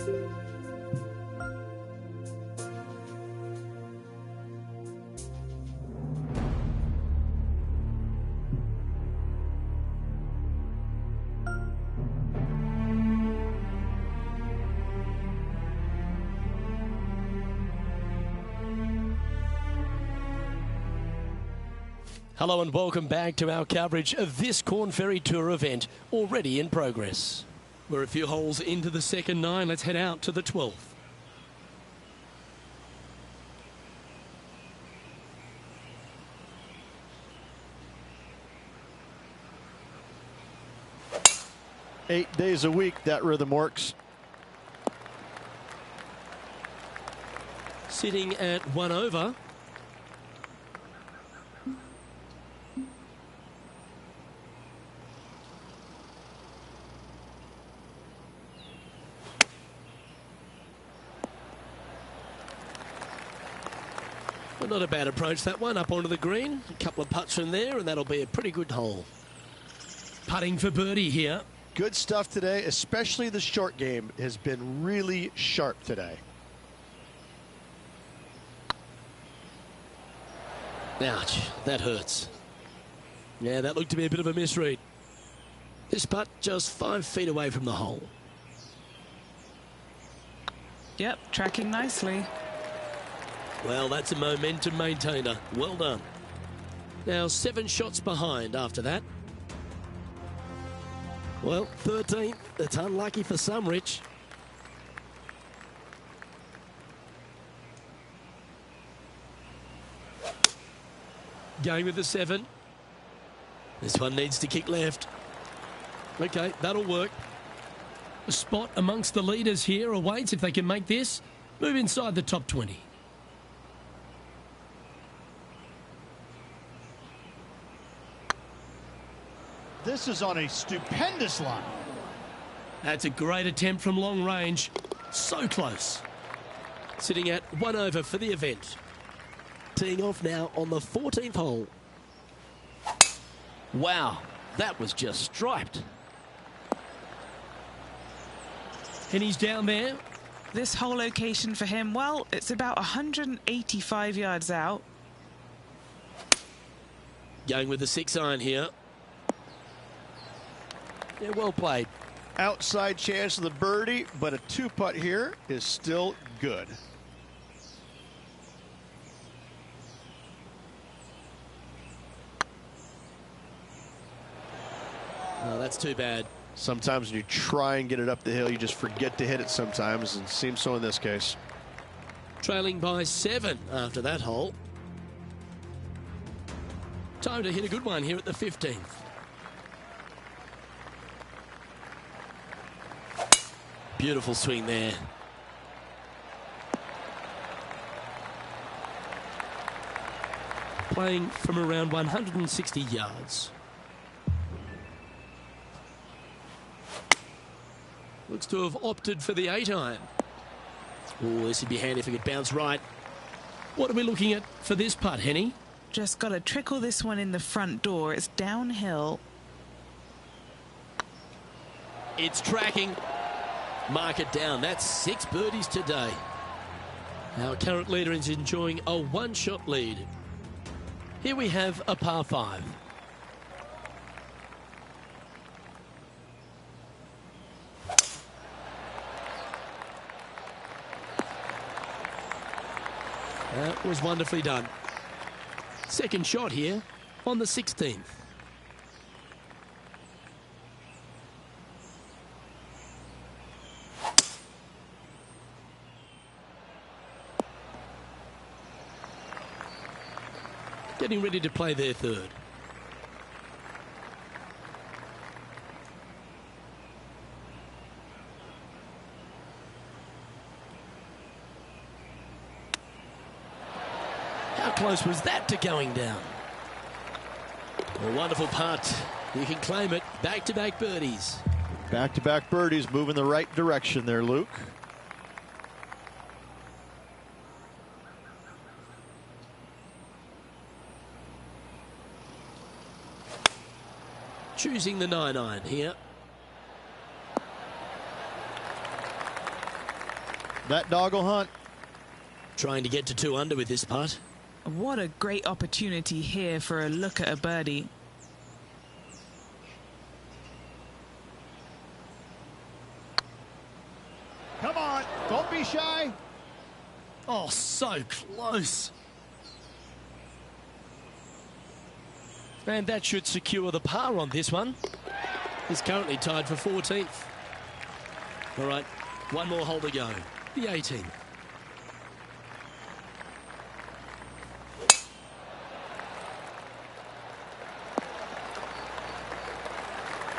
Hello and welcome back to our coverage of this Korn Ferry Tour event, already in progress. We're a few holes into the second nine. Let's head out to the 12th. Eight days a week, that rhythm works. Sitting at 1 over. Well, not a bad approach, that one, up onto the green. A couple of putts from there, and that'll be a pretty good hole. Putting for birdie here. Good stuff today, especially the short game has been really sharp today. Ouch, that hurts. Yeah, that looked to be a bit of a misread. This putt just 5 feet away from the hole. Yep, tracking nicely. Well, that's a momentum maintainer. Well done. Now 7 shots behind after that. Well, 13th. It's unlucky for some, Rich. Going with the 7. This one needs to kick left. Okay, that'll work. A spot amongst the leaders here awaits if they can make this. Move inside the top 20. This is on a stupendous line. That's a great attempt from long range. So close. Sitting at 1 over for the event. Teeing off now on the 14th hole. Wow, that was just striped. And he's down there. This whole location for him, well, it's about 185 yards out. Going with the 6-iron here. Yeah, well played. Outside chance of the birdie, but a 2-putt here is still good. Oh, that's too bad. Sometimes when you try and get it up the hill, you just forget to hit it sometimes, and it seems so in this case. Trailing by 7 after that hole. Time to hit a good one here at the 15th. Beautiful swing there. Playing from around 160 yards. Looks to have opted for the 8-iron. Oh, this would be handy if it could bounce right. What are we looking at for this putt, Henny? Just got to trickle this one in the front door. It's downhill. It's tracking. Mark it down. That's 6 birdies today. Our current leader is enjoying a 1-shot lead. Here we have a par 5. That was wonderfully done. Second shot here on the 16th. Getting ready to play their third. How close was that to going down? A wonderful putt. You can claim it. Back-to-back birdies. Back-to-back birdies, move in the right direction there, Luke. Choosing the 9-iron here. That dog will hunt. Trying to get to 2 under with this putt. What a great opportunity here for a look at a birdie. Come on, don't be shy. Oh, so close. And that should secure the par on this one. He's currently tied for 14th. All right, one more hole to go. The 18th.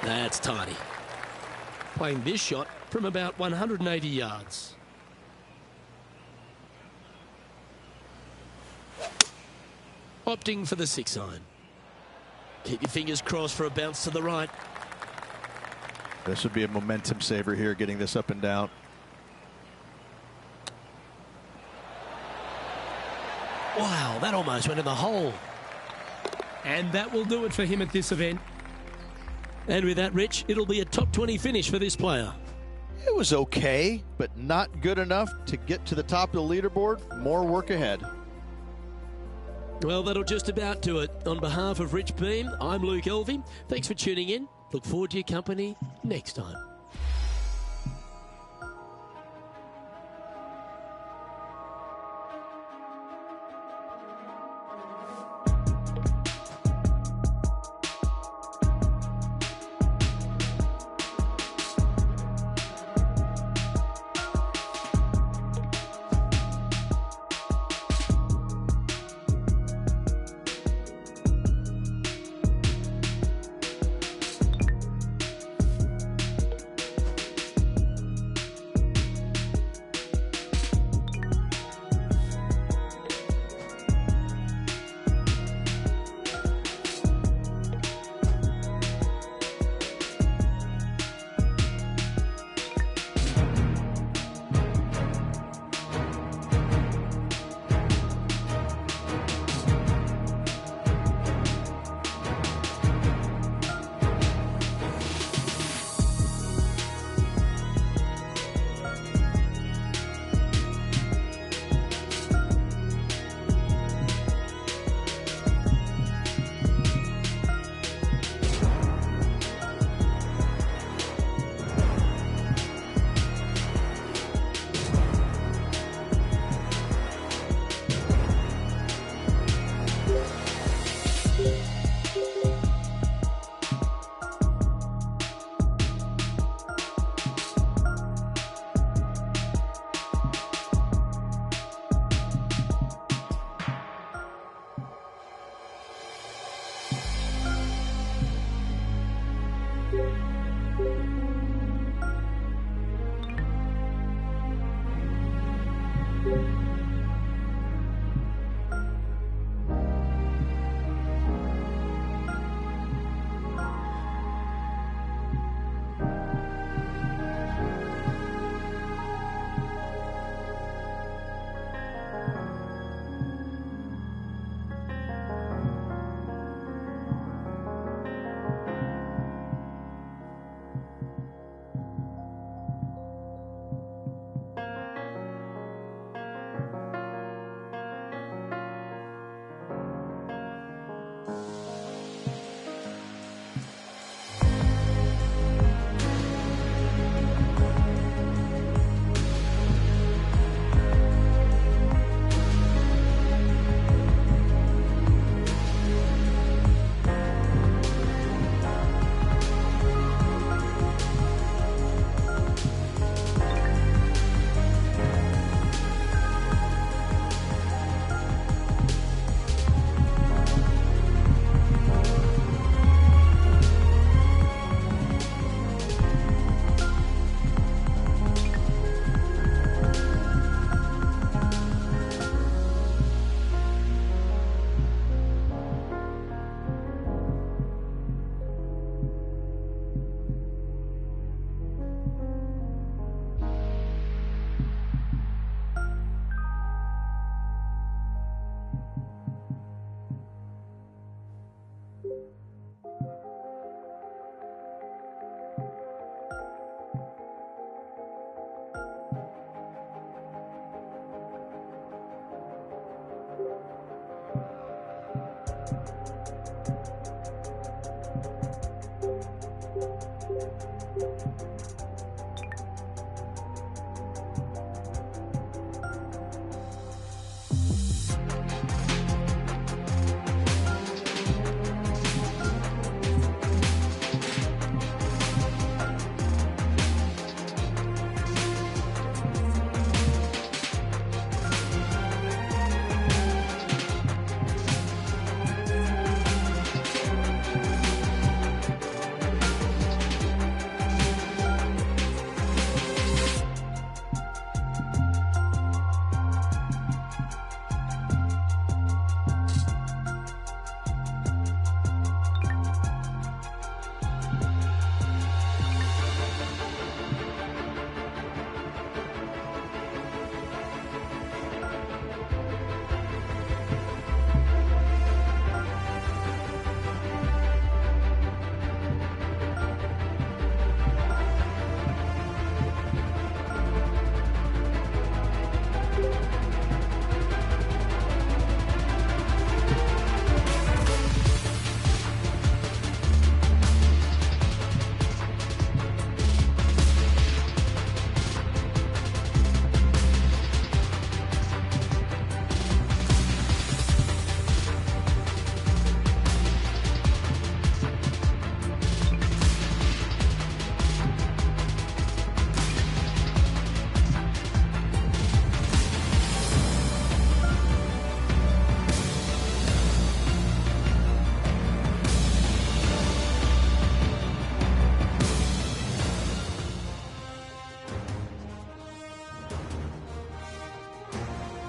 That's tidy. Playing this shot from about 180 yards. Opting for the 6-iron. Keep your fingers crossed for a bounce to the right. This would be a momentum saver here, getting this up and down. Wow, that almost went in the hole. And that will do it for him at this event. And with that, Rich, it'll be a top 20 finish for this player. It was okay, but not good enough to get to the top of the leaderboard. More work ahead. Well, that'll just about do it. On behalf of Rich Beem, I'm Luke Elvey. Thanks for tuning in. Look forward to your company next time.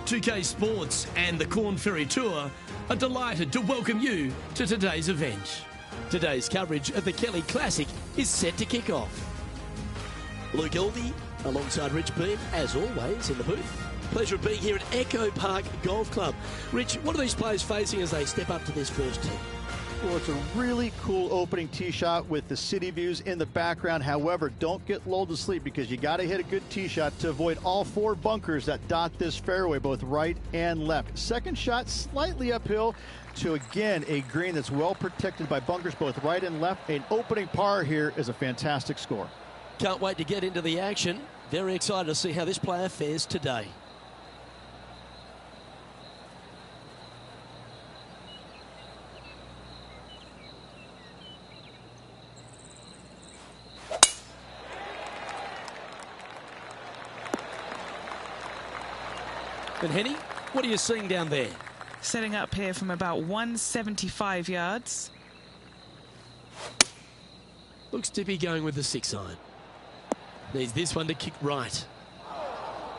2K Sports and the Corn Ferry Tour are delighted to welcome you to today's event. Today's coverage of the Kelly Classic is set to kick off. Luke Elvey alongside Rich Beam, as always, in the booth. Pleasure of being here at Echo Park Golf Club. Rich, what are these players facing as they step up to this first tee? Well, it's a really cool opening tee shot with the city views in the background. However, don't get lulled to sleep because you got to hit a good tee shot to avoid all 4 bunkers that dot this fairway, both right and left. Second shot slightly uphill to, again, a green that's well protected by bunkers both right and left. An opening par here is a fantastic score. Can't wait to get into the action. Very excited to see how this player fares today. And Henny, what are you seeing down there? Setting up here from about 175 yards. Looks to be going with the 6-iron. Needs this one to kick right.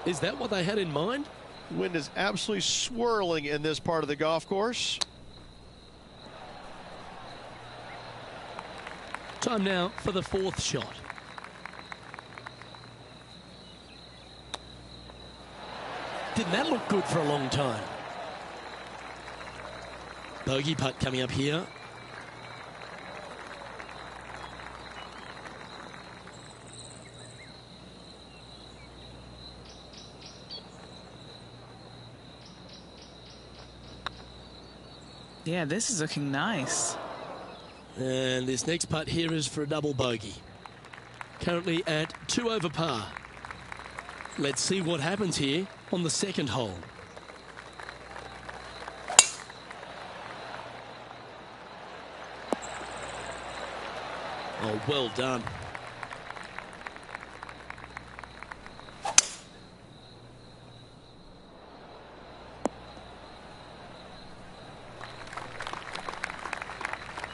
Is that what they had in mind? Wind is absolutely swirling in this part of the golf course. Time now for the 4th shot. Didn't that look good for a long time? Bogey putt coming up here. Yeah, this is looking nice. And this next putt here is for a double bogey. Currently at 2 over par. Let's see what happens here on the 2nd hole. Oh, well done.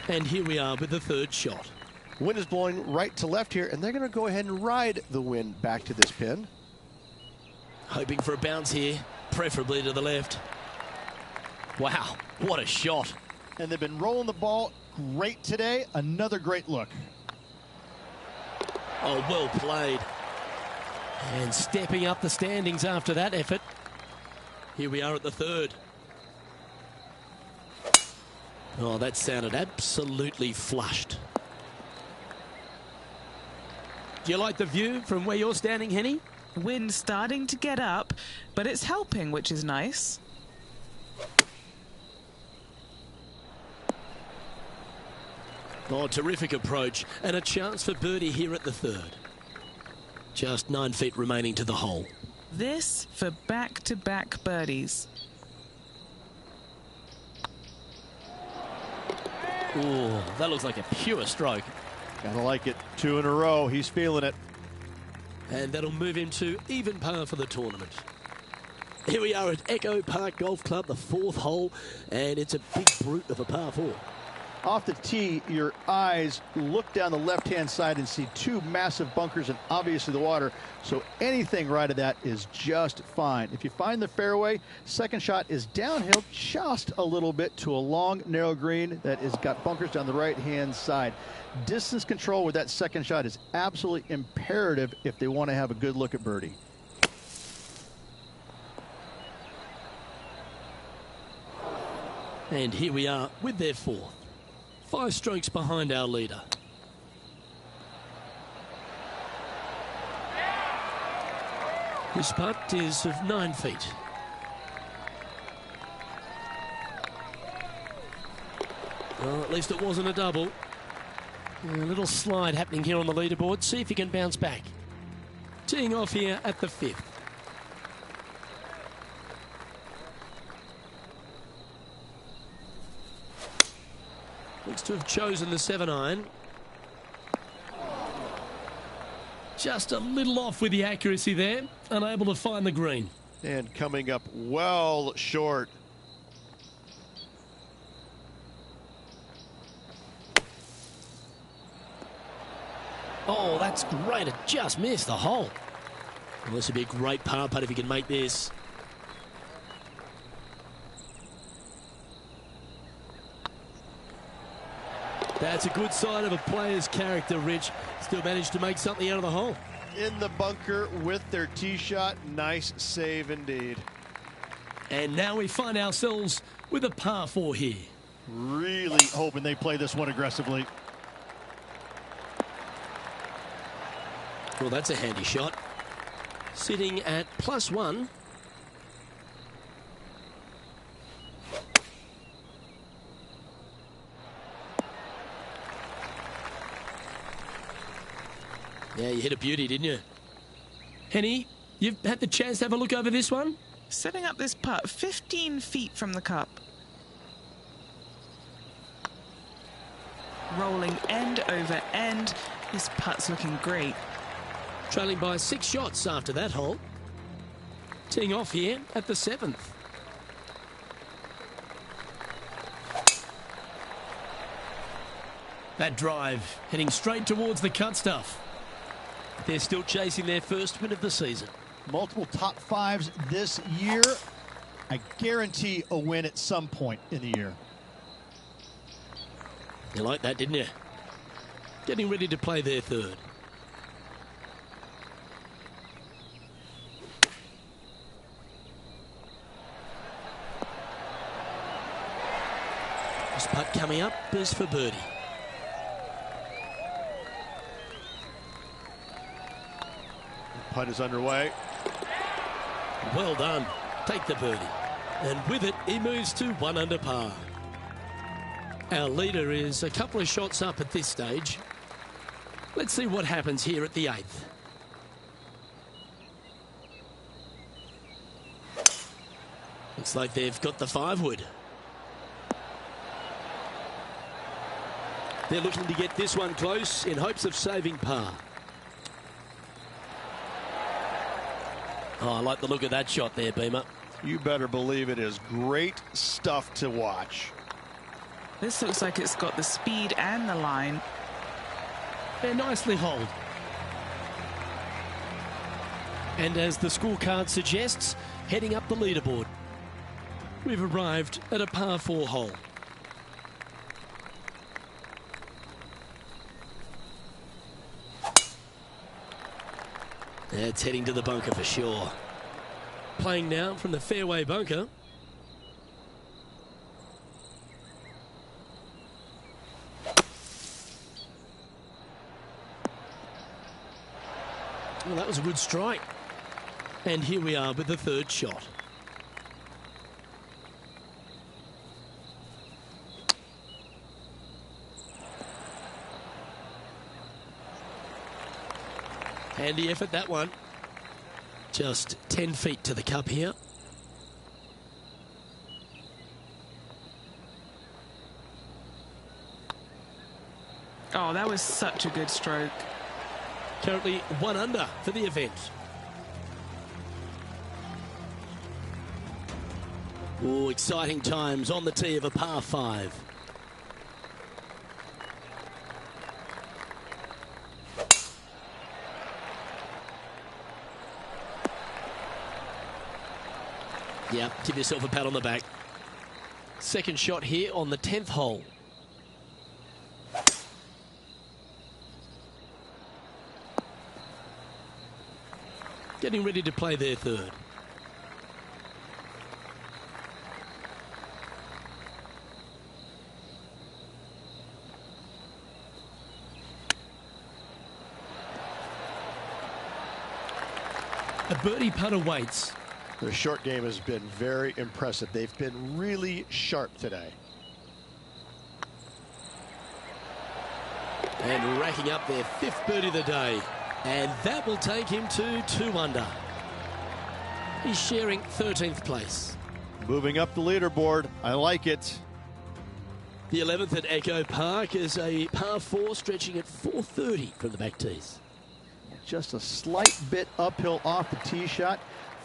And here we are with the 3rd shot. Wind is blowing right to left here, and they're going to go ahead and ride the wind back to this pin. Hoping for a bounce here, preferably to the left. Wow, what a shot. And they've been rolling the ball great today. Another great look. Oh, well played. And stepping up the standings after that effort. Here we are at the 3rd. Oh, that sounded absolutely flushed. Do you like the view from where you're standing, Henny? Wind starting to get up, but it's helping, which is nice. Oh, terrific approach and a chance for birdie here at the third. Just 9 feet remaining to the hole. This for back-to-back birdies. Oh, that looks like a pure stroke. Gotta like it. 2 in a row. He's feeling it. And that'll move him to even par for the tournament. Here we are at Echo Park Golf Club, the 4th hole, and it's a big brute of a par 4. Off the tee, your eyes look down the left-hand side and see 2 massive bunkers and obviously the water. So anything right of that is just fine. If you find the fairway, second shot is downhill just a little bit to a long, narrow green that has got bunkers down the right-hand side. Distance control with that second shot is absolutely imperative if they want to have a good look at birdie. And here we are with their 4th. 5 strokes behind our leader. This putt is of 9 feet. Well, at least it wasn't a double. A little slide happening here on the leaderboard. See if he can bounce back. Teeing off here at the 5th. Looks to have chosen the 7-iron. Just a little off with the accuracy there. Unable to find the green. And coming up well short. Oh, that's great. It just missed the hole. Well, this would be a great par putt if he can make this. That's a good sign of a player's character, Rich. Still managed to make something out of the hole. In the bunker with their tee shot. Nice save indeed. And now we find ourselves with a par 4 here. Really hoping they play this one aggressively. Well, that's a handy shot. Sitting at +1. Yeah, you hit a beauty, didn't you? Henny, you've had the chance to have a look over this one? Setting up this putt 15 feet from the cup. Rolling end over end. This putt's looking great. Trailing by 6 shots after that hole. Teeing off here at the 7th. That drive heading straight towards the cut stuff. They're still chasing their first win of the season. Multiple top 5s this year. I guarantee a win at some point in the year. You like that, didn't you? Getting ready to play their 3rd. This putt coming up is for birdie. Putt is underway. Well done. Take the birdie. And with it, he moves to 1 under par. Our leader is a couple of shots up at this stage. Let's see what happens here at the 8th. Looks like they've got the 5-wood. They're looking to get this one close in hopes of saving par. Oh, I like the look of that shot there, Beamer. You better believe it is great stuff to watch. This looks like it's got the speed and the line. They're nicely holed. And as the scorecard suggests, heading up the leaderboard. We've arrived at a par 4 hole. It's heading to the bunker for sure. Playing now from the fairway bunker. Well, that was a good strike. And here we are with the 3rd shot. Handy effort, that one. Just 10 feet to the cup here. Oh, that was such a good stroke. Currently 1 under for the event. Oh, exciting times on the tee of a par 5. Yeah, give yourself a pat on the back. Second shot here on the 10th hole. Getting ready to play their third. A birdie putt awaits. Their short game has been very impressive. They've been really sharp today. And racking up their 5th birdie of the day. And that will take him to 2 under. He's sharing 13th place. Moving up the leaderboard. I like it. The 11th at Echo Park is a par 4 stretching at 430 from the back tees. Just a slight bit uphill off the tee shot.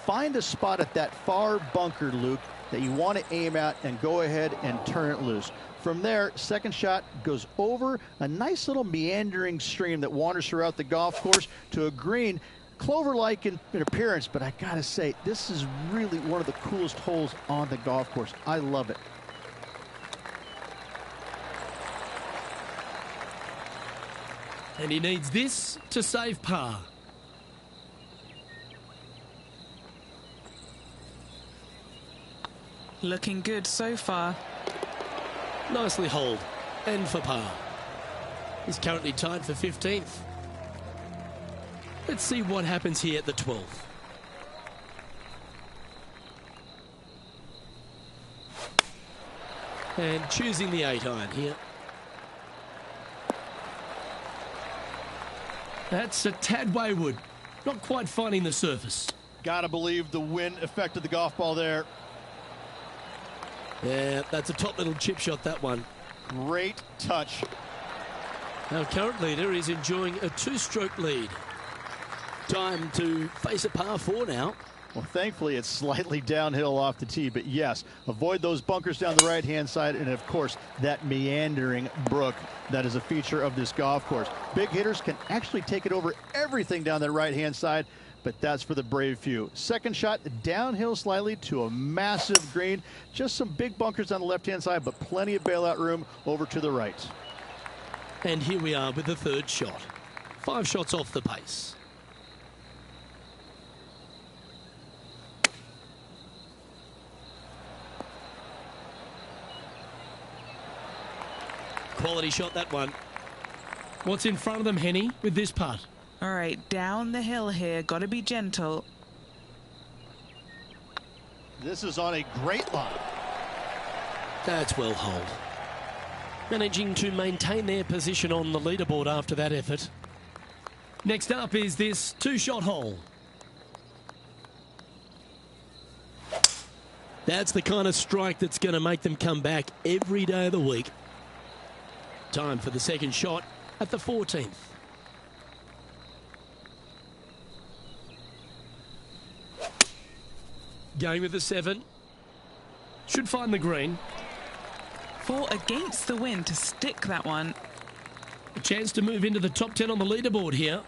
Find a spot at that far bunker, Luke, that you want to aim at and go ahead and turn it loose. From there, second shot goes over a nice little meandering stream that wanders throughout the golf course to a green, clover-like in appearance, but I gotta say, this is really one of the coolest holes on the golf course. I love it. And he needs this to save par. Looking good so far. Nicely holed and for par. He's currently tied for 15th. Let's see what happens here at the 12th. And choosing the 8-iron here. That's a tad wayward. Not quite finding the surface. Gotta believe the wind affected the golf ball there. Yeah, that's a top little chip shot, that one. Great touch. Our current leader is enjoying a 2-stroke lead. Time to face a par 4 now. Well, thankfully, it's slightly downhill off the tee, but yes, avoid those bunkers down the right-hand side, and of course, that meandering brook that is a feature of this golf course. Big hitters can actually take it over everything down the right-hand side, but that's for the brave few. Second shot downhill slightly to a massive green. Just some big bunkers on the left-hand side, but plenty of bailout room over to the right. And here we are with the third shot. 5 shots off the pace. Quality shot, that one. What's in front of them, Henny, with this putt? All right, down the hill here. Got to be gentle. This is on a great line. That's well holed. Managing to maintain their position on the leaderboard after that effort. Next up is this 2-shot hole. That's the kind of strike that's going to make them come back every day of the week. Time for the second shot at the 14th. Going with the 7. Should find the green. Fought against the wind to stick that one. A chance to move into the top 10 on the leaderboard here.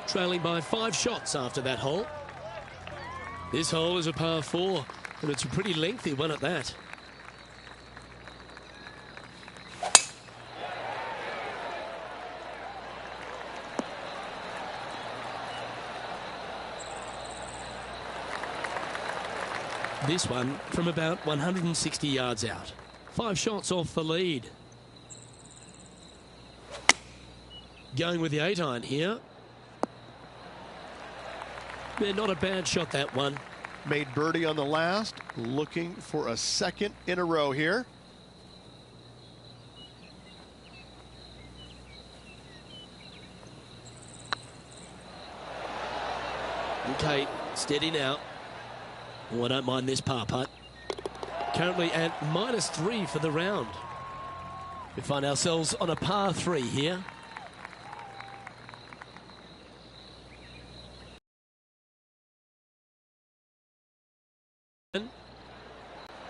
Trailing by 5 shots after that hole. This hole is a par 4, and it's a pretty lengthy one at that. This one from about 160 yards out. 5 shots off the lead. Going with the 8-iron here. Yeah, not a bad shot, that one. Made birdie on the last, looking for a second in a row here. Okay, steady now. Oh, I don't mind this par putt. Currently at -3 for the round. We find ourselves on a par 3 here.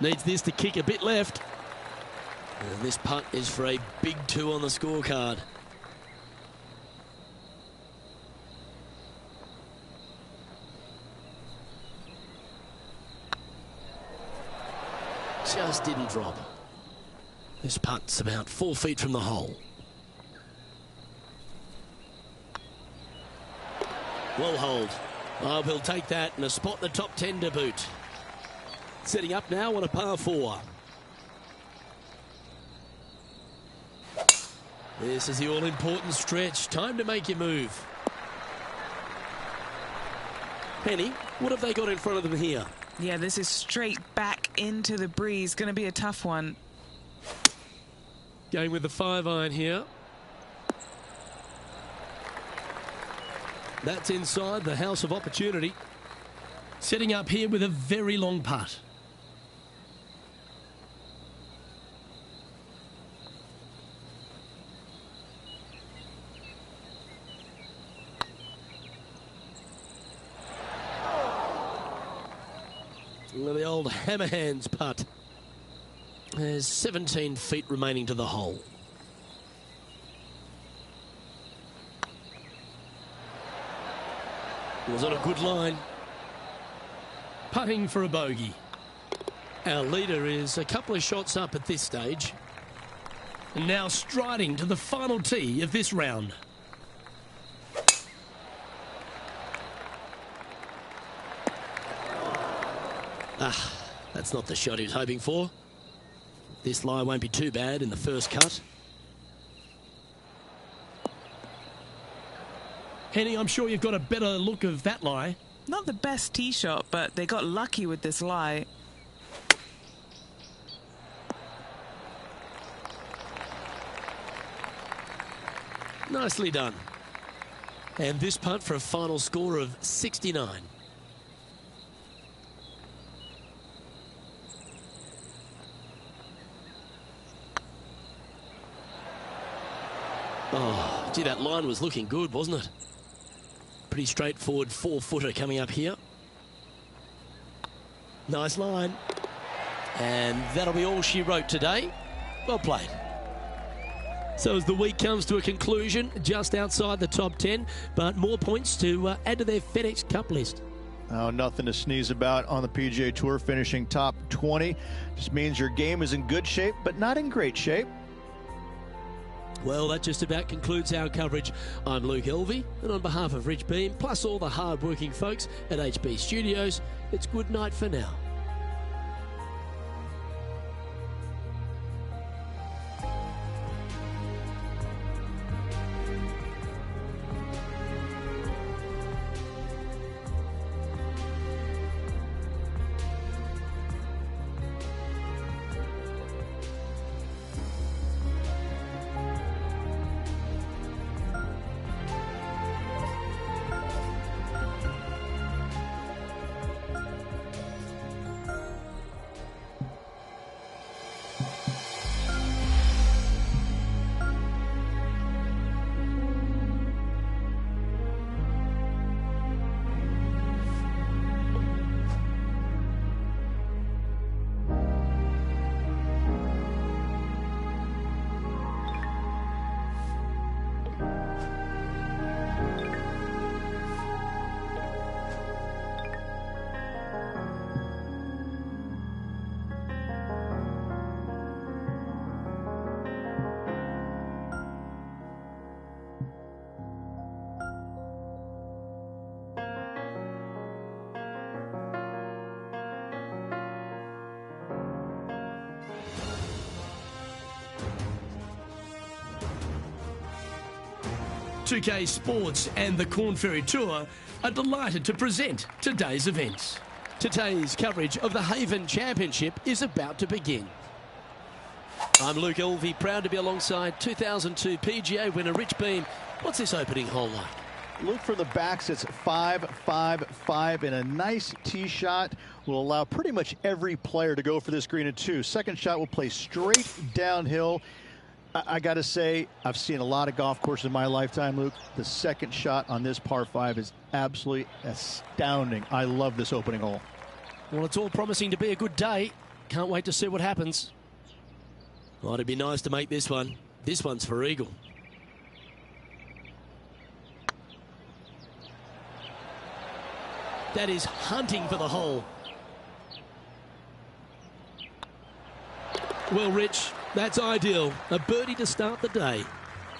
Needs this to kick a bit left. And this putt is for a big 2 on the scorecard. Just didn't drop. This putt's about 4 feet from the hole. Well hold. Oh, we'll take that and a spot in the top 10 to boot. Setting up now on a par 4. This is the all-important stretch. Time to make your move. Penny, what have they got in front of them here? Yeah, this is straight back into the breeze. Going to be a tough one. Going with the 5-iron here. That's inside the house of opportunity. Setting up here with a very long putt. The old hammer hands putt. There's 17 feet remaining to the hole. It was on a good line. Putting for a bogey. Our leader is a couple of shots up at this stage. And now striding to the final tee of this round. That's not the shot he was hoping for. This lie won't be too bad in the first cut. Henny, I'm sure you've got a better look of that lie. Not the best tee shot, but they got lucky with this lie. Nicely done. And this putt for a final score of 69. Oh, gee, that line was looking good, wasn't it? Pretty straightforward 4-footer coming up here. Nice line. And that'll be all she wrote today. Well played. So as the week comes to a conclusion, just outside the top 10, but more points to add to their FedEx Cup list. Oh, nothing to sneeze about on the PGA Tour, finishing top 20. Just means your game is in good shape, but not in great shape. Well, that just about concludes our coverage. I'm Luke Elvey, and on behalf of Rich Beam, plus all the hard-working folks at HB Studios, it's good night for now. .2K Sports and the Corn Ferry Tour are delighted to present today's events. Today's coverage of the Haven Championship is about to begin. I'm Luke Elvey, proud to be alongside 2002 PGA winner Rich Beam. What's this opening hole like? Luke, from the back sits 5-5-5, and a nice tee shot will allow pretty much every player to go for this green in two. Second shot will play straight downhill. I got to say, I've seen a lot of golf courses in my lifetime, Luke. The second shot on this par 5 is absolutely astounding. I love this opening hole. Well, it's all promising to be a good day. Can't wait to see what happens. Well, it'd be nice to make this one. This one's for eagle. That is hunting for the hole. Well, Rich, that's ideal. A birdie to start the day.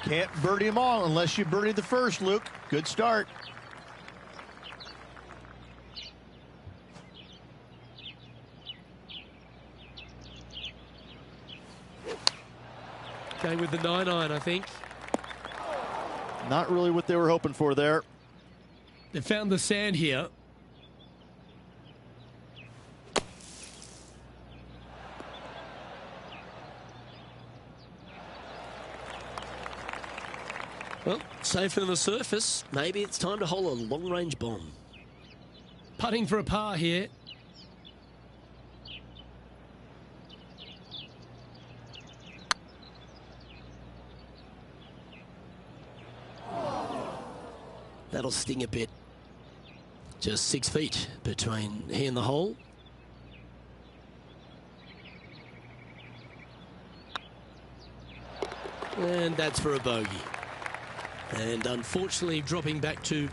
Can't birdie them all unless you birdie the first, Luke. Good start. Going with the 9-iron, I think. Not really what they were hoping for there. They found the sand here. Well, safer than the surface. Maybe it's time to hole a long-range bomb. Putting for a par here. That'll sting a bit. Just 6 feet between he and the hole. And that's for a bogey. And unfortunately dropping back to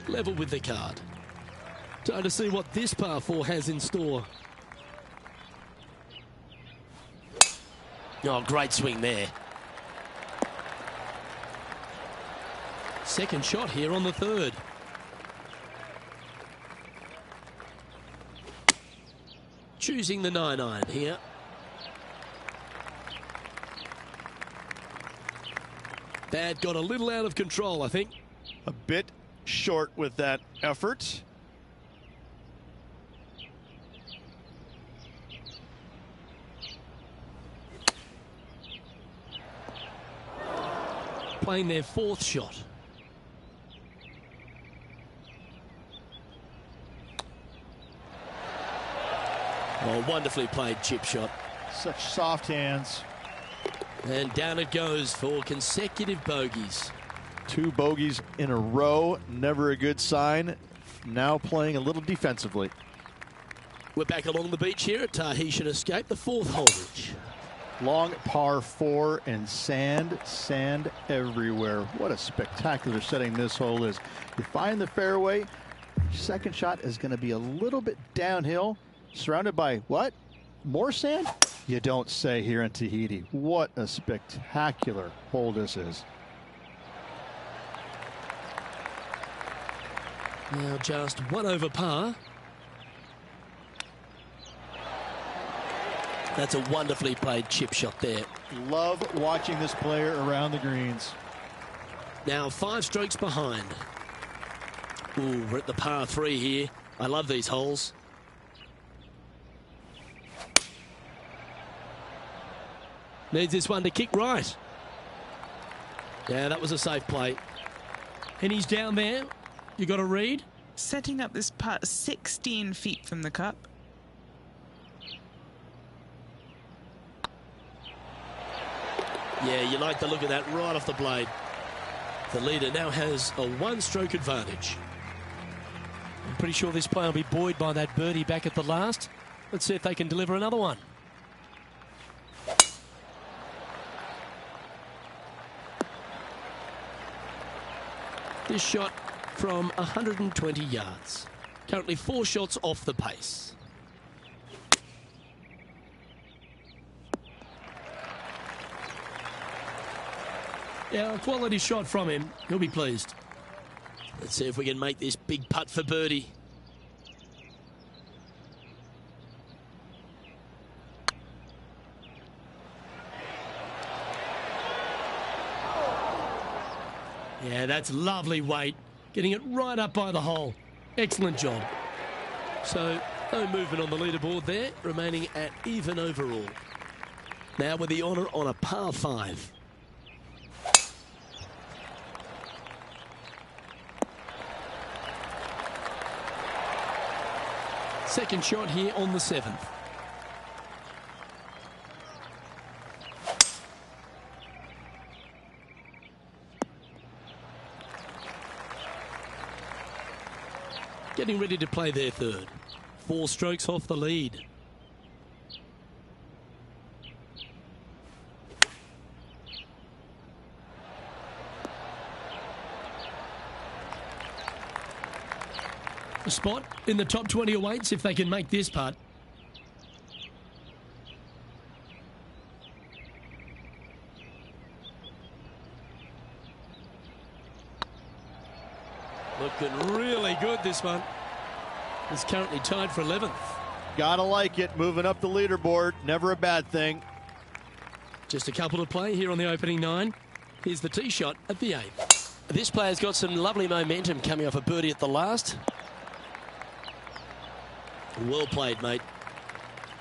level with the card. Time to see what this par 4 has in store. Oh, great swing there. Second shot here on the third. Choosing the 9-iron here. That got a little out of control, I think. A bit short with that effort. Playing their fourth shot. Oh, wonderfully played chip shot. Such soft hands. And down it goes for consecutive bogeys. 2 bogeys in a row. Never a good sign. Now playing a little defensively. We're back along the beach here at Tahitian Escape, the 4th hole, Rich. Long par 4 and sand everywhere. What a spectacular setting this hole is. You find the fairway. Second shot is going to be a little bit downhill. Surrounded by what? More sand? You don't say here in Tahiti. What a spectacular hole this is. Now just 1 over par. That's a wonderfully played chip shot there. Love watching this player around the greens. Now 5 strokes behind. Ooh, we're at the par 3 here. I love these holes. Needs this one to kick right. Yeah, that was a safe play. And he's down there. You got to read. Setting up this putt 16 feet from the cup. Yeah, you like the look of that right off the blade. The leader now has a 1-stroke advantage. I'm pretty sure this player will be buoyed by that birdie back at the last. Let's see if they can deliver another one. This shot from 120 yards. Currently 4 shots off the pace. Yeah, a quality shot from him. He'll be pleased. Let's see if we can make this big putt for birdie. Yeah, that's lovely weight. Getting it right up by the hole. Excellent job. So, no movement on the leaderboard there, remaining at even overall. Now with the honour on a par 5. second shot here on the 7th. Getting ready to play their third. 4 strokes off the lead. A spot in the top 20 awaits if they can make this putt. Looking really good, this one. It's currently tied for 11th. Gotta like it. Moving up the leaderboard. Never a bad thing. Just a couple to play here on the opening 9. Here's the tee shot at the 8th. This player's got some lovely momentum coming off a birdie at the last. Well played, mate.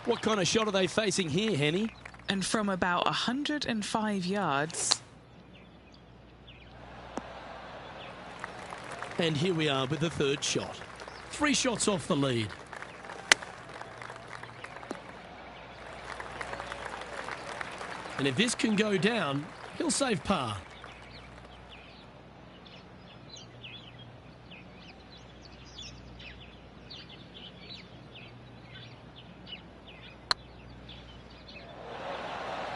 What kind of shot are they facing here, Henny? And from about 105 yards. And here we are with the third shot. 3 shots off the lead. And if this can go down, he'll save par.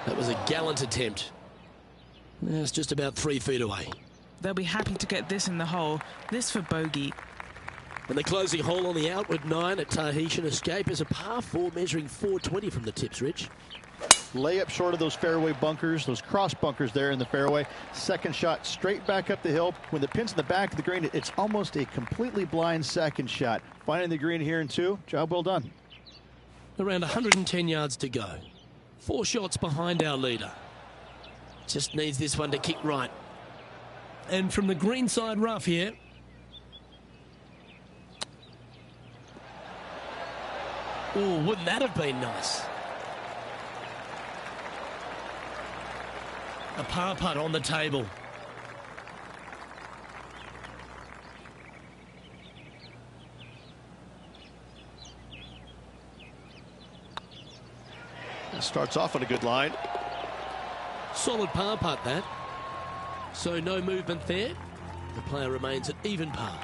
That was a gallant attempt. It's just about 3 feet away. They'll be happy to get this in the hole. This for bogey. And the closing hole on the outward 9 at Tahitian Escape is a par 4 measuring 420 from the tips, Rich. Layup short of those fairway bunkers, those cross bunkers there in the fairway. Second shot straight back up the hill. When the pin's in the back of the green, it's almost a completely blind second shot. Finding the green here in 2. Job well done. Around 110 yards to go. 4 shots behind our leader. Just needs this one to kick right. And from the green side rough here. Oh, wouldn't that have been nice? A par putt on the table. Starts off on a good line. Solid par putt, that. So no movement there. The player remains at even par.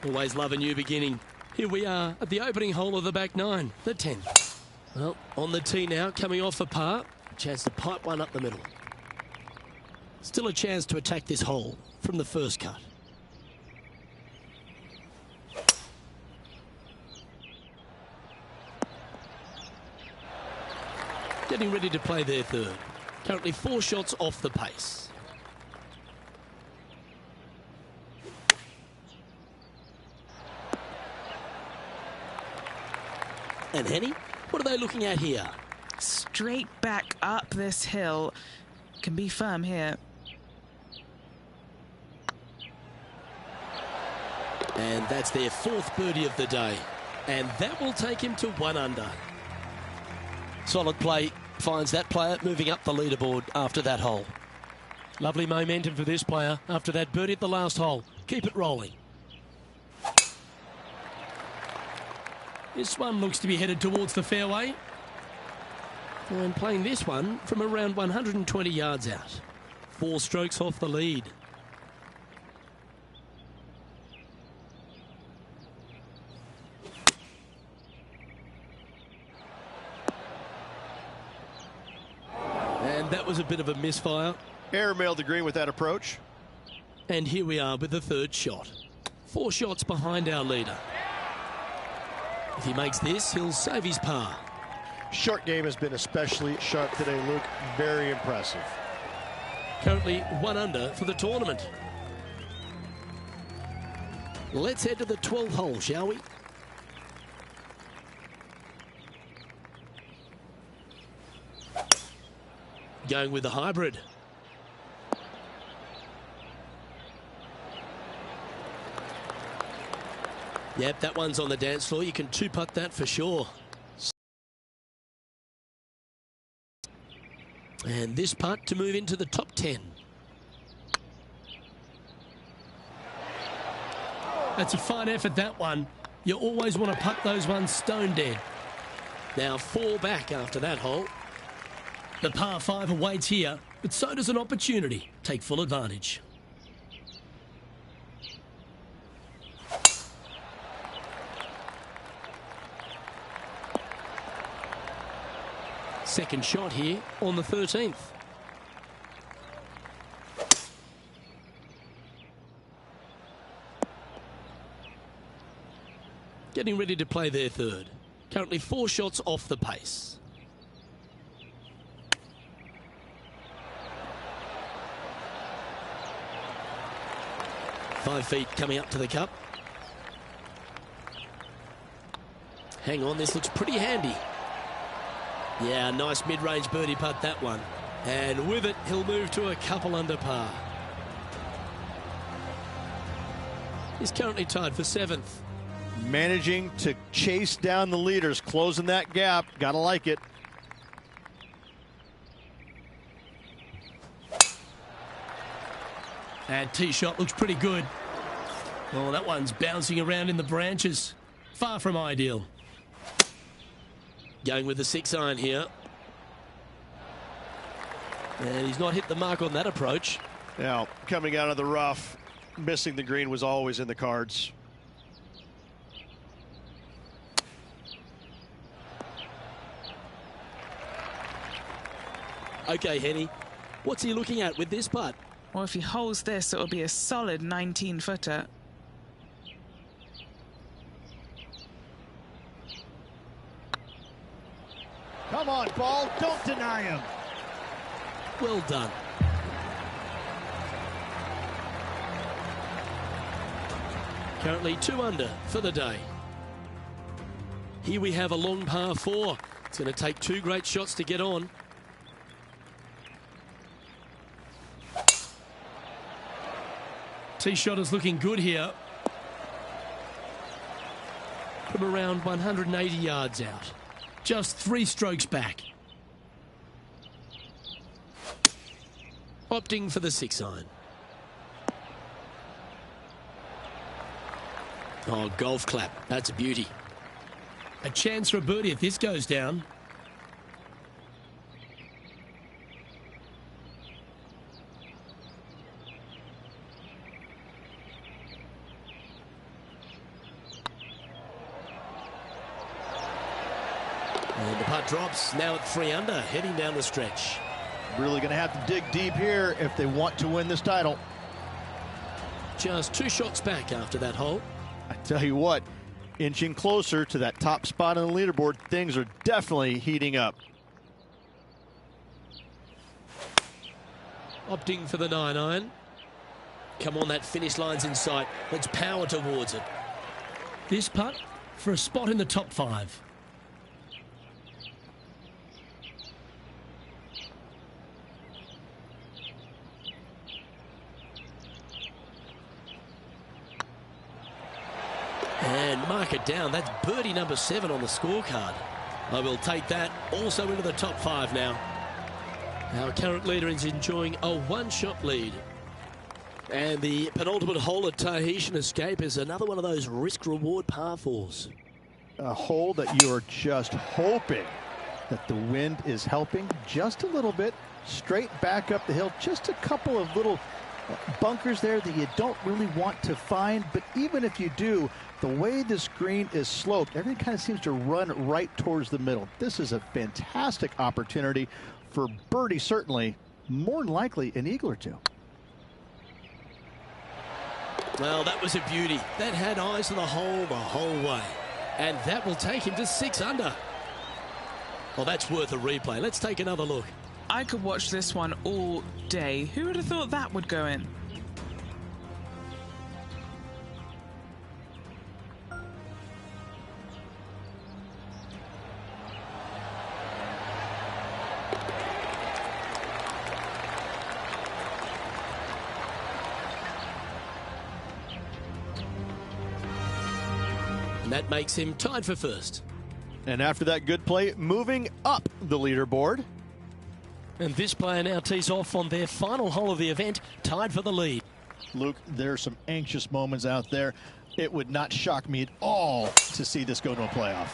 Always love a new beginning. Here we are at the opening hole of the back 9, the 10th. Well, on the tee now, coming off a par. Chance to pipe one up the middle. Still a chance to attack this hole from the first cut. Getting ready to play their third. Currently 4 shots off the pace. And Henny, what are they looking at here? Straight back up this hill. Can be firm here. And that's their 4th birdie of the day. And that will take him to 1 under. Solid play finds that player moving up the leaderboard after that hole. Lovely momentum for this player after that birdie at the last hole. Keep it rolling. This one looks to be headed towards the fairway. And playing this one from around 120 yards out. 4 strokes off the lead. And that was a bit of a misfire. Airmailed the green with that approach. And here we are with the third shot. 4 shots behind our leader. If he makes this, he'll save his par. Short game has been especially sharp today, Luke. Very impressive. Currently 1 under for the tournament. Let's head to the 12th hole, shall we? Going with the hybrid. Yep, that one's on the dance floor. You can 2-putt that for sure. And this putt to move into the top 10. That's a fine effort, that one. You always want to putt those ones stone dead. Now 4 back after that hole. The par 5 awaits here, but so does an opportunity. Take full advantage. Second shot here on the 13th. Getting ready to play their third. Currently 4 shots off the pace. Five feet coming up to the cup. Hang on, this looks pretty handy. Yeah, nice mid-range birdie putt, that one. And with it, he'll move to a couple under par. He's currently tied for 7th. Managing to chase down the leaders, closing that gap. Gotta like it. And tee shot looks pretty good. Oh, that one's bouncing around in the branches. Far from ideal. Going with the 6-iron here. And he's not hit the mark on that approach. Now, coming out of the rough, missing the green was always in the cards. Okay, Henny, what's he looking at with this putt? Well, if he holds this, it'll be a solid 19-footer. Come on, ball. Don't deny him. Well done. Currently 2 under for the day. Here we have a long par 4. It's going to take 2 great shots to get on. Tee shot is looking good here. From around 180 yards out. Just 3 strokes back. Opting for the 6-iron. Oh, golf clap. That's a beauty. A chance for a birdie if this goes down. And the putt drops, now at 3 under, heading down the stretch. Really going to have to dig deep here if they want to win this title. Just 2 shots back after that hole. I tell you what, inching closer to that top spot on the leaderboard, things are definitely heating up. Opting for the 9-iron. Come on, that finish line's in sight. Let's power towards it. This putt for a spot in the top 5. And mark it down. That's birdie number 7 on the scorecard. I will take that also into the top 5 now. Our current leader is enjoying a 1-shot lead. And the penultimate hole at Tahitian Escape is another one of those risk-reward par 4s. A hole that you are just hoping that the wind is helping just a little bit. Straight back up the hill. Just a couple of little bunkers there that you don't really want to find. But even if you do, the way this green is sloped, everything kind of seems to run right towards the middle. This is a fantastic opportunity for birdie, certainly. More than likely, an eagle or 2. Well, that was a beauty. That had eyes for the whole way. And that will take him to 6 under. Well, that's worth a replay. Let's take another look. I could watch this one all day. Who would have thought that would go in? And that makes him tied for 1st. And after that good play, moving up the leaderboard. And this player now tees off on their final hole of the event, tied for the lead. Luke, there are some anxious moments out there. It would not shock me at all to see this go to a playoff.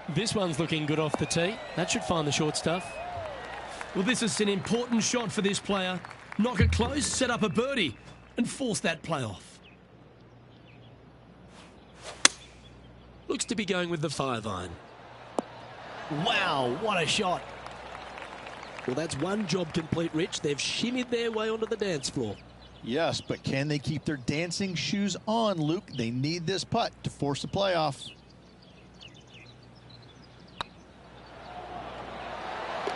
This one's looking good off the tee. That should find the short stuff. Well, this is an important shot for this player. Knock it close, set up a birdie, and force that play off. Looks to be going with the 5-iron. Wow, what a shot. Well, that's one job complete, Rich. They've shimmied their way onto the dance floor. Yes, but can they keep their dancing shoes on, Luke? They need this putt to force the playoff.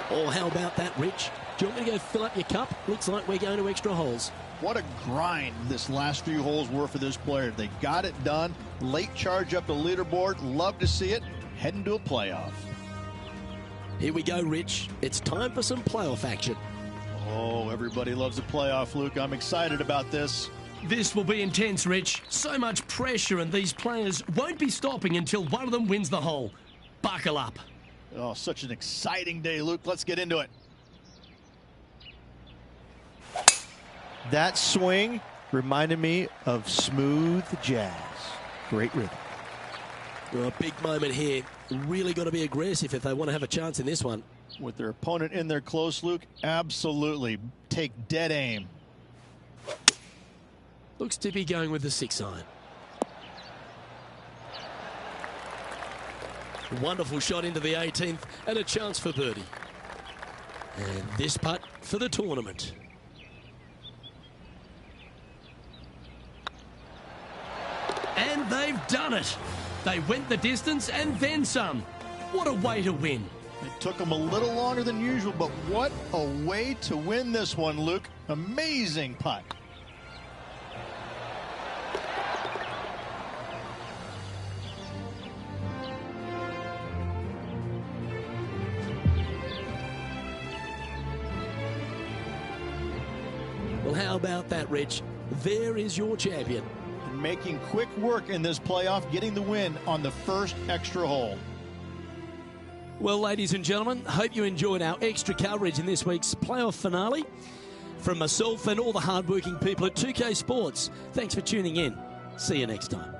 Oh, how about that, Rich? Do you want me to go fill up your cup? Looks like we're going to extra holes. What a grind this last few holes were for this player. They got it done. Late charge up the leaderboard. Love to see it. Heading to a playoff. Here we go, Rich. It's time for some playoff action. Oh, everybody loves a playoff, Luke. I'm excited about this. This will be intense, Rich. So much pressure, and these players won't be stopping until one of them wins the hole. Buckle up. Oh, such an exciting day, Luke. Let's get into it. That swing reminded me of smooth jazz. Great rhythm. Well, a big moment here. Really got to be aggressive if they want to have a chance in this one. With their opponent in there close, Luke, absolutely take dead aim. Looks to be going with the 6-iron. Wonderful shot into the 18th and a chance for birdie. And this putt for the tournament. And they've done it. They went the distance and then some. What a way to win. It took them a little longer than usual, but what a way to win this one, Luke. Amazing putt. Well, how about that, Rich? There is your champion. Making quick work in this playoff, getting the win on the first extra hole. Well, ladies and gentlemen, hope you enjoyed our extra coverage in this week's playoff finale. From myself and all the hardworking people at 2K Sports, thanks for tuning in. See you next time.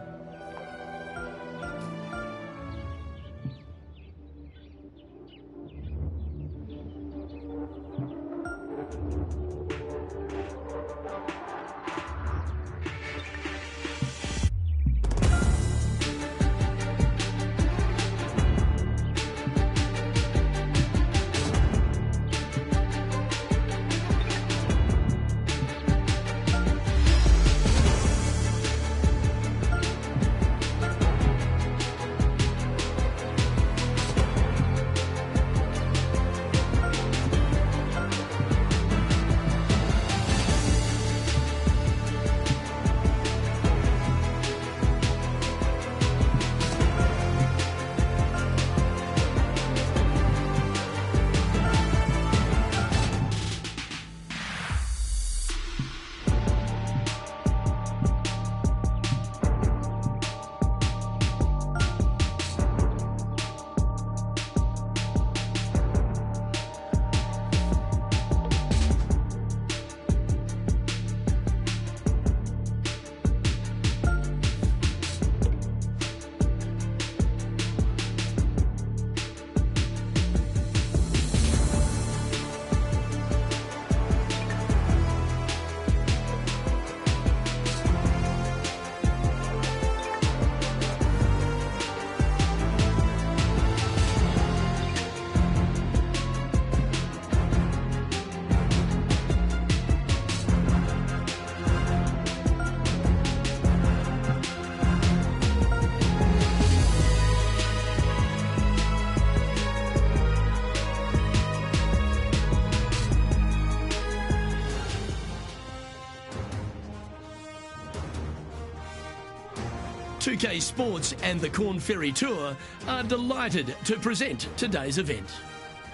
UK Sports and the Corn Ferry Tour are delighted to present today's event.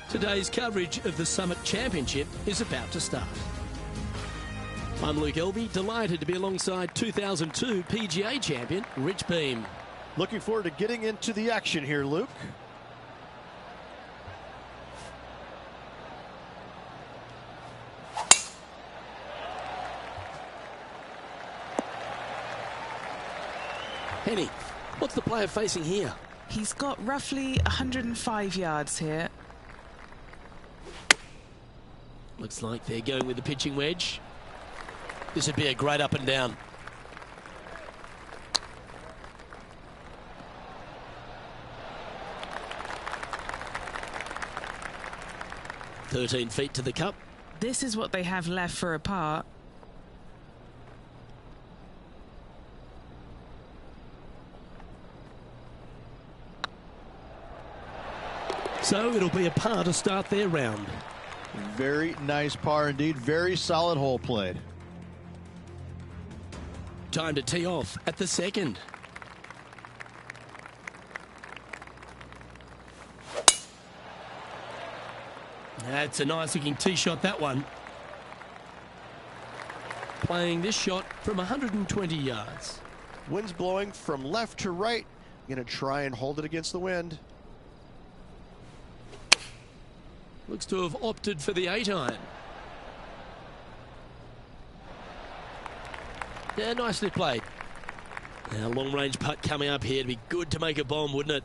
Today's coverage of the Summit Championship is about to start. I'm Luke Elvey, delighted to be alongside 2002 PGA champion Rich Beem. Looking forward to getting into the action here, Luke. Henny, what's the player facing here? He's got roughly 105 yards here. Looks like they're going with the pitching wedge. This would be a great up and down. "13 feet to the cup." This is what they have left for a par. So it'll be a par to start their round. Very nice par indeed. Very solid hole played. Time to tee off at the second. That's a nice looking tee shot, that one. Playing this shot from 120 yards. Wind's blowing from left to right. Going to try and hold it against the wind. Looks to have opted for the 8-iron. Yeah, nicely played. Now, long-range putt coming up here. It'd be good to make a bomb, wouldn't it?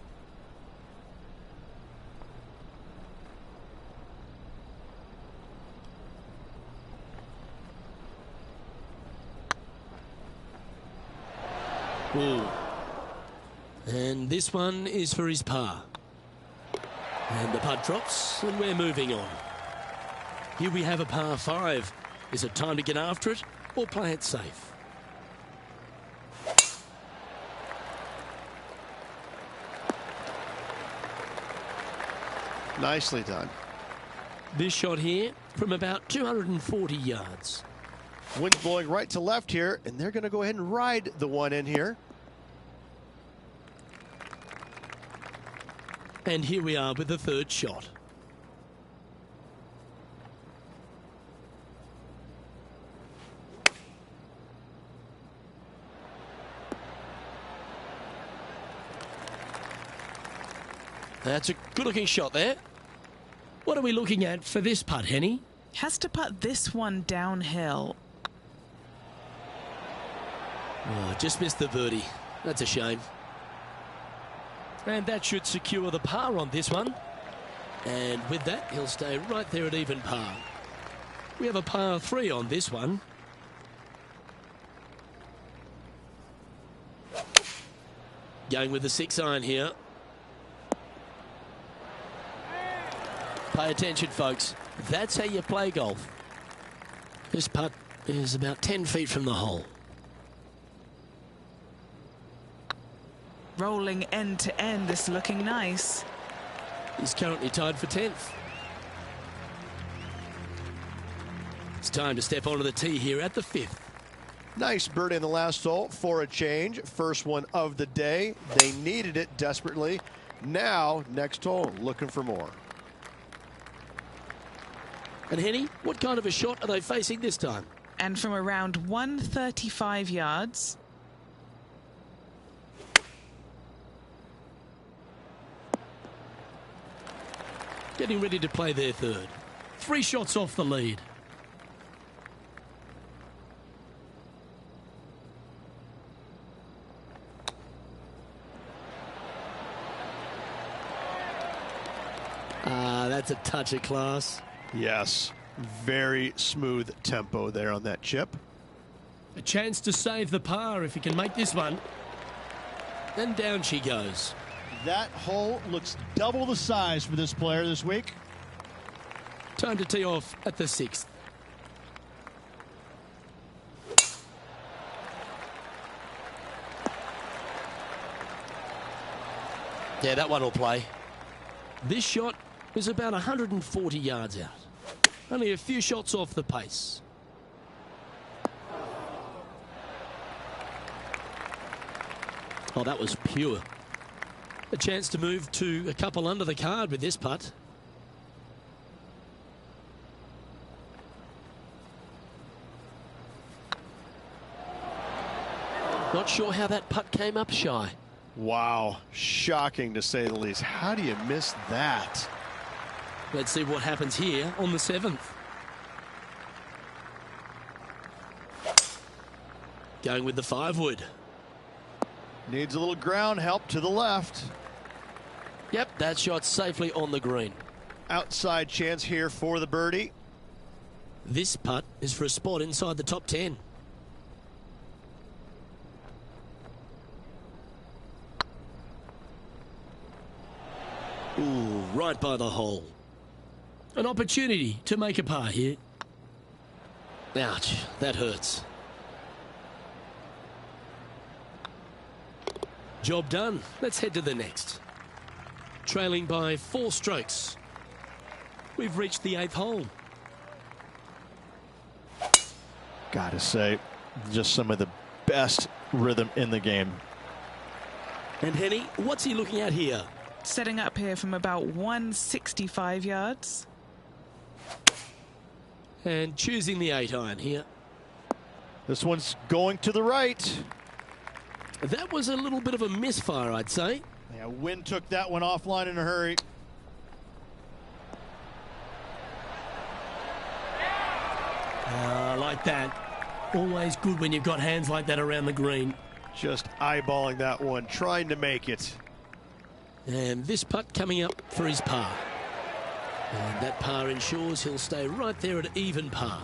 Ooh. And this one is for his par. And the putt drops, and we're moving on. Here we have a par 5. Is it time to get after it or play it safe? Nicely done. This shot here from about 240 yards. Wind's blowing right to left here, and they're going to go ahead and ride the one in here. And here we are with the third shot. That's a good-looking shot there. What are we looking at for this putt, Henny? Has to putt this one downhill. Oh, just missed the birdie. That's a shame. And that should secure the par on this one. And with that, he'll stay right there at even par. We have a par 3 on this one. Going with the 6-iron here. Pay attention, folks. That's how you play golf. This putt is about 10 feet from the hole. Rolling end to end, this looking nice. He's currently tied for 10th. It's time to step onto the tee here at the 5th. Nice birdie in the last hole for a change. First one of the day. They needed it desperately. Now, next hole, looking for more. And Henny, what kind of a shot are they facing this time? And from around 135 yards. Getting ready to play their third. 3 shots off the lead. That's a touch of class. Yes, very smooth tempo there on that chip. A chance to save the par if he can make this one. And down she goes. That hole looks double the size for this player this week. Time to tee off at the 6th. Yeah, that one will play. This shot is about 140 yards out. Only a few shots off the pace. Oh, that was pure. A chance to move to a couple under the card with this putt. Not sure how that putt came up shy. Wow, shocking to say the least. How do you miss that? Let's see what happens here on the 7th. Going with the 5-wood. Needs a little ground help to the left. Yep, that shot safely on the green. Outside chance here for the birdie. This putt is for a spot inside the top 10. Ooh, right by the hole. An opportunity to make a par here. Ouch, that hurts. Job done. Let's head to the next. Trailing by 4 strokes. We've reached the 8th hole. Gotta say, just some of the best rhythm in the game. And Henny, what's he looking at here? Setting up here from about 165 yards. And choosing the 8-iron here. This one's going to the right. That was a little bit of a misfire, I'd say. Yeah, wind took that one offline in a hurry. Like that. Always good when you've got hands like that around the green. Just eyeballing that one, trying to make it. And this putt coming up for his par. And that par ensures he'll stay right there at even par.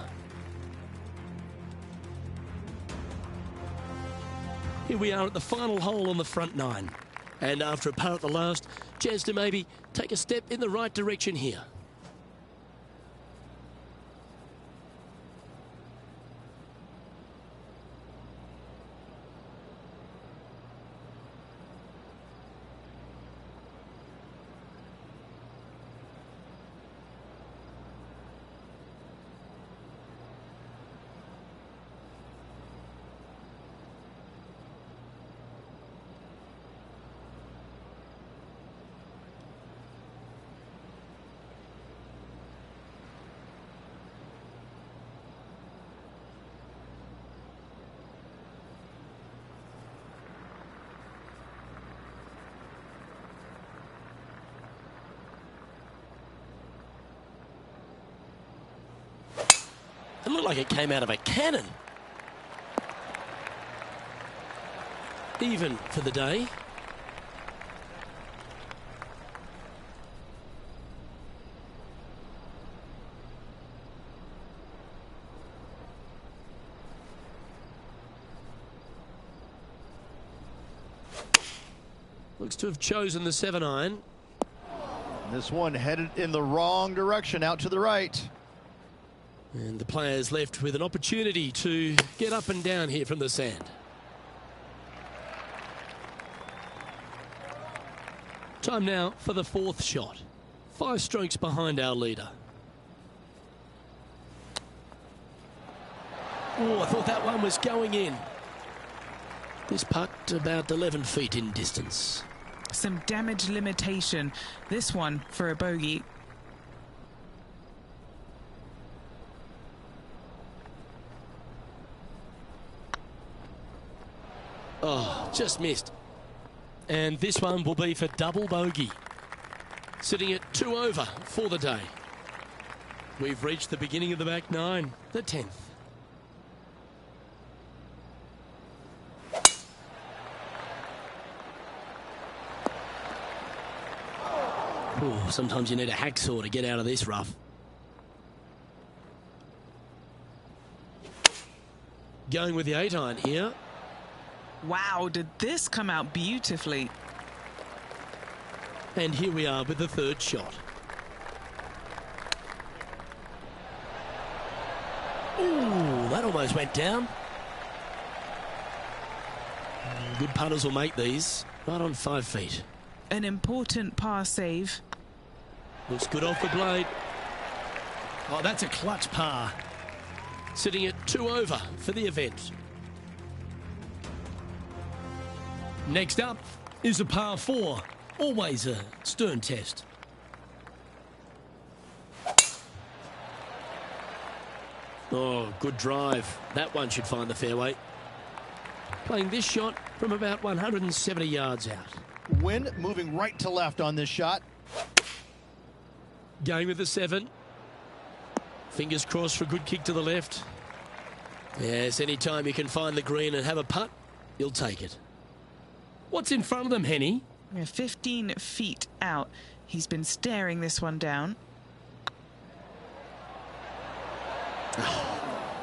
Here we are at the final hole on the front 9. And after a par at the last, chance to maybe take a step in the right direction here. It looked like it came out of a cannon. Even for the day. Looks to have chosen the 7-iron. This one headed in the wrong direction, out to the right. And the players left with an opportunity to get up and down here from the sand. Time now for the 4th shot. 5 strokes behind our leader. Oh, I thought that one was going in. This putt about 11 feet in distance. Some damage limitation. This one for a bogey. Oh, just missed. And this one will be for double bogey. Sitting at 2 over for the day. We've reached the beginning of the back 9, the 10th. Oh, sometimes you need a hacksaw to get out of this rough. Going with the 8-iron here. Wow, did this come out beautifully. And here we are with the 3rd shot. Ooh, that almost went down. Good putters will make these. Right on 5 feet. An important par save. Looks good off the blade. Oh, that's a clutch par. Sitting at 2 over for the event. Next up is a par 4. Always a stern test. Oh, good drive. That one should find the fairway. Playing this shot from about 170 yards out. Wind moving right to left on this shot. Going with the 7. Fingers crossed for a good kick to the left. Yes, any time you can find the green and have a putt, you'll take it. What's in front of them, Henny? We're 15 feet out. He's been staring this one down.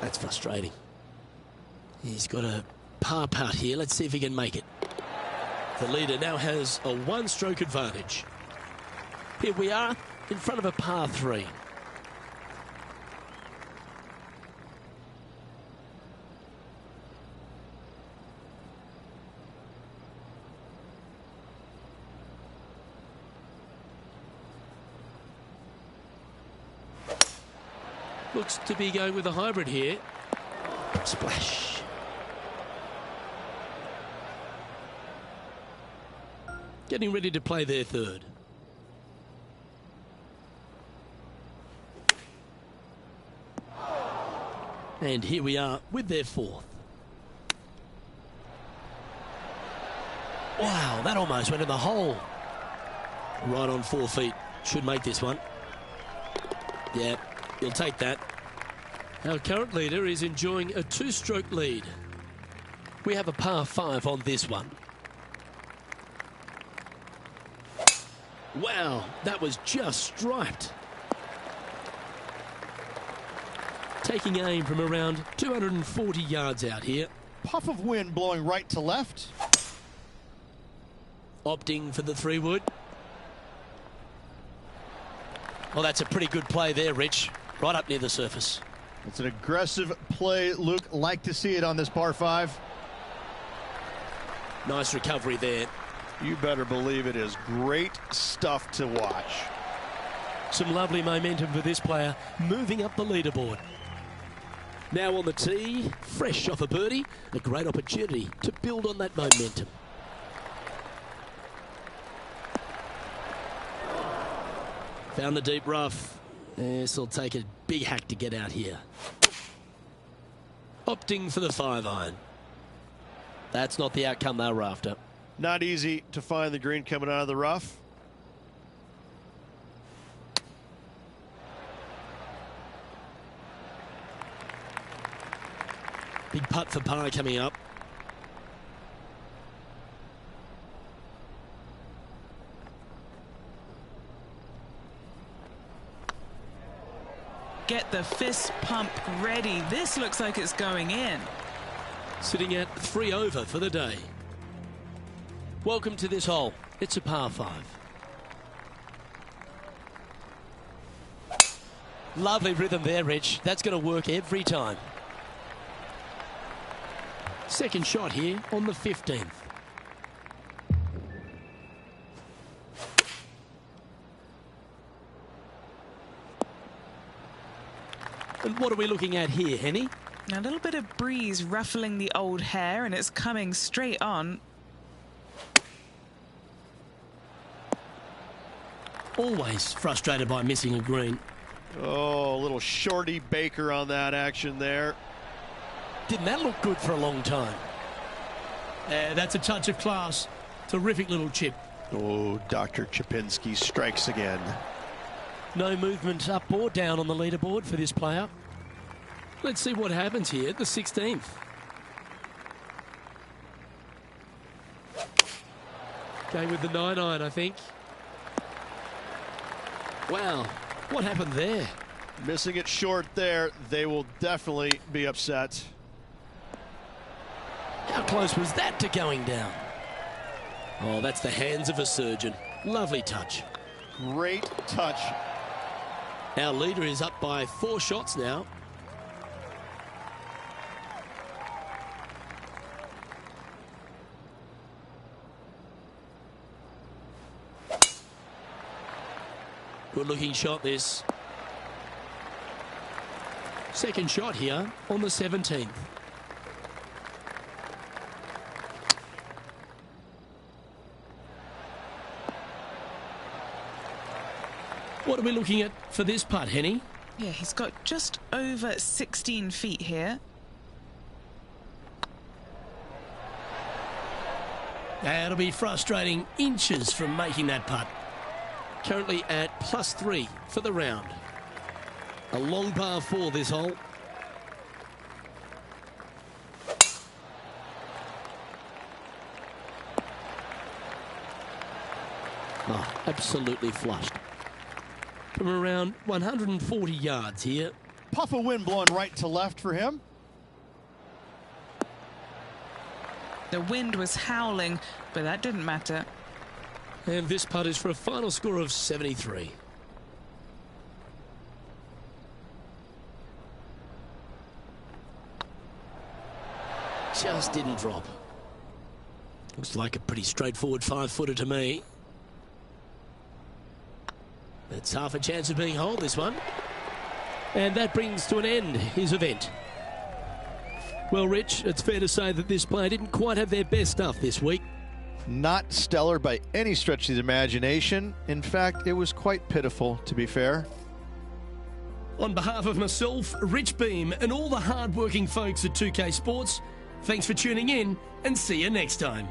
That's frustrating. He's got a par putt here. Let's see if he can make it. The leader now has a one-stroke advantage. Here we are in front of a par 3. Looks to be going with a hybrid here. Splash. Getting ready to play their third. And here we are with their fourth. Wow, that almost went in the hole. Right on 4 feet. Should make this one. Yeah, he'll take that. Our current leader is enjoying a 2-stroke lead. We have a par 5 on this one. Wow, that was just striped. Taking aim from around 240 yards out here. Puff of wind blowing right to left. Opting for the 3-wood. Well, that's a pretty good play there, Rich. Right up near the surface. It's an aggressive play, Luke. Like to see it on this par 5. Nice recovery there. You better believe it is great stuff to watch. Some lovely momentum for this player, moving up the leaderboard. Now on the tee, fresh off a birdie, a great opportunity to build on that momentum. Found the deep rough. This will take a big hack to get out here. Opting for the 5-iron. That's not the outcome they were after. Not easy to find the green coming out of the rough. Big putt for par coming up. Get the fist pump ready. This looks like it's going in. Sitting at 3 over for the day. Welcome to this hole. It's a par 5. Lovely rhythm there, Rich. That's going to work every time. Second shot here on the 15th. And what are we looking at here, Henny? A little bit of breeze ruffling the old hair, and it's coming straight on. Always frustrated by missing a green. Oh, a little shorty Baker on that action there. Didn't that look good for a long time? That's a touch of class. Terrific little chip. Oh, Dr. Chipinski strikes again. No movement up or down on the leaderboard for this player. Let's see what happens here at the 16th. Going with the 9-iron, I think. Wow, what happened there? Missing it short there. They will definitely be upset. How close was that to going down? Oh, that's the hands of a surgeon. Lovely touch. Great touch. Our leader is up by 4 shots now. Good looking shot this. Second shot here on the 17th. What are we looking at for this putt, Henny? Yeah, he's got just over 16 feet here. That'll be frustrating, inches from making that putt. Currently at +3 for the round. A long par 4 this hole. Oh, absolutely flushed. From around 140 yards here. Puff of wind blowing right to left for him. The wind was howling, but that didn't matter. And this putt is for a final score of 73. Just didn't drop. Looks like a pretty straightforward 5-footer to me. It's half a chance of being holed, this one. And that brings to an end his event. Well, Rich, it's fair to say that this player didn't quite have their best stuff this week. Not stellar by any stretch of the imagination. In fact, it was quite pitiful, to be fair. On behalf of myself, Rich Beem, and all the hard-working folks at 2K Sports, thanks for tuning in, and see you next time.